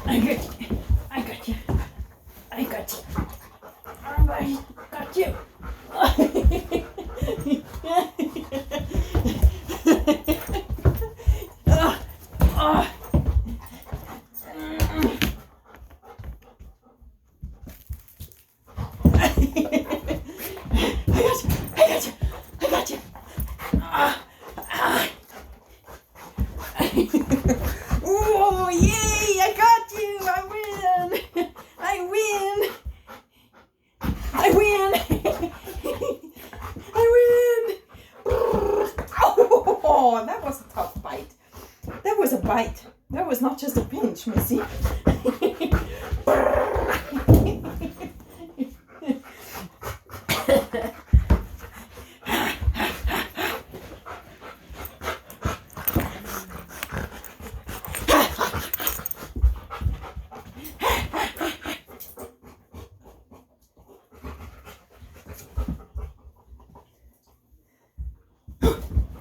I got you. I got you. I got you. I got you. Oh, yay! I got you! I win! I win! I win! I win! Oh, that was a tough bite. That was a bite. That was not just a pinch, Missy.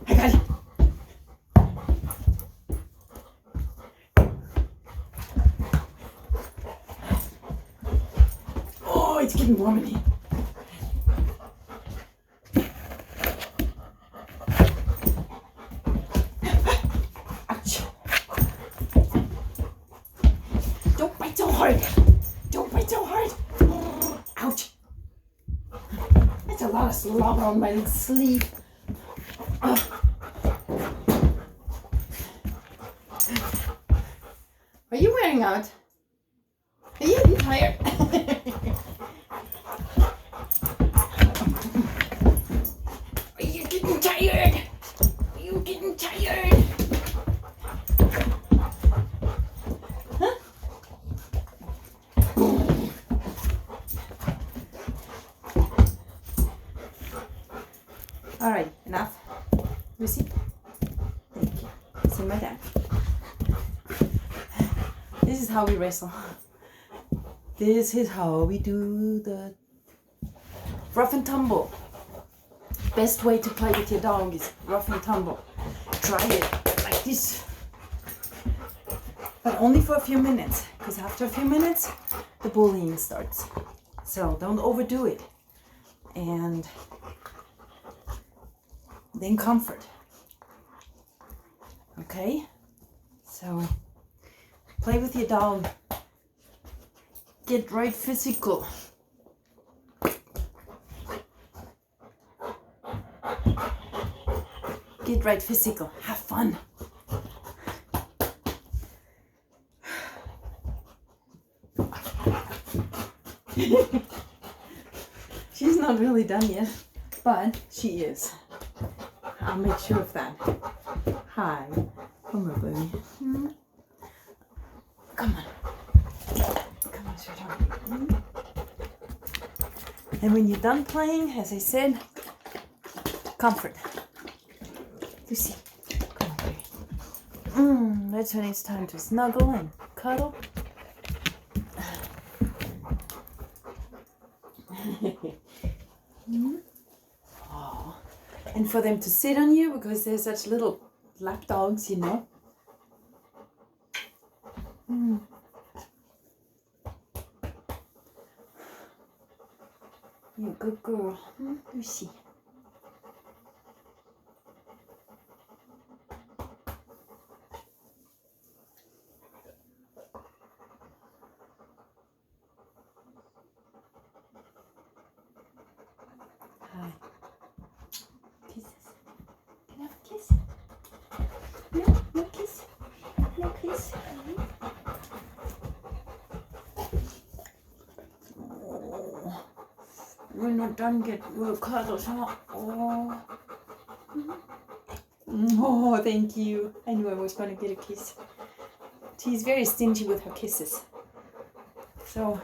I got it. Oh, it's getting warm in here. Ouch. Don't bite so hard. Don't bite so hard. Ouch. That's a lot of slobber on my sleeve. Are you wearing out? Are you getting tired? Are you getting tired? Are you getting tired? Huh? All right, enough. Lucy, thank you. Sit my dad. This is how we wrestle. This is how we do the rough and tumble. Best way to play with your dog is rough and tumble. Try it like this. But only for a few minutes, because after a few minutes, the bullying starts. So don't overdo it. And then comfort. Okay? So play with your dog. Get right physical. Get right physical. Have fun. She's not really done yet, but she is. I'll make sure of that. Hi. Come on, baby. Come on. Come on, sweetheart. And when you're done playing, as I said, comfort. Lucy, come on, baby. That's when it's time to snuggle and cuddle. Oh. And for them to sit on you, because they're such little lap dogs, you know. You're a good girl, Lucy. Hi. Kisses. Can I have a kiss? No, no kiss. No kiss. Oh. We're not done yet. We'll cuddle, huh? Oh. Oh, thank you. I knew I was going to get a kiss. She's very stingy with her kisses. So,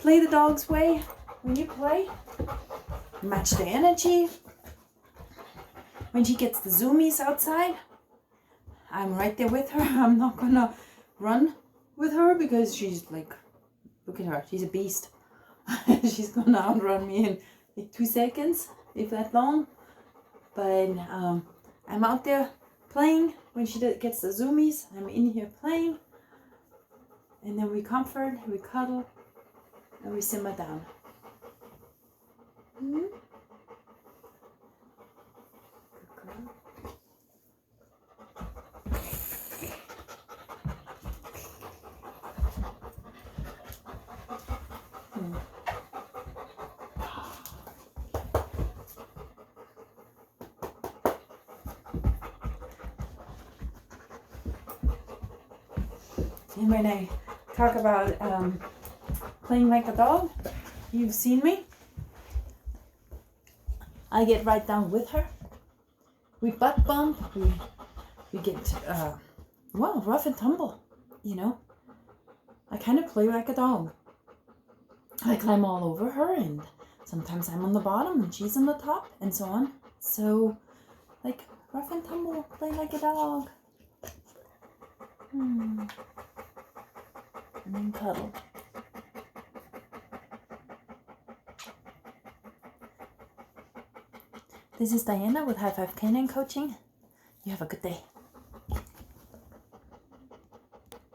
play the dog's way. When you play, match the energy. When she gets the zoomies outside, I'm right there with her. I'm not going to run with her because she's like, look at her. She's a beast. She's going to outrun me in like 2 seconds, if that long. But I'm out there playing. When she gets the zoomies, I'm in here playing. And then we comfort, we cuddle, and we simmer down. Mm-hmm. Good girl. And when I talk about playing like a dog, you've seen me. I get right down with her. We butt bump. We get well, rough and tumble. You know. I kind of play like a dog. I climb all over her, and sometimes I'm on the bottom and she's on the top, and so on. So, like rough and tumble, play like a dog. And then cuddle. This is Diana with High Five Canine Coaching. You have a good day.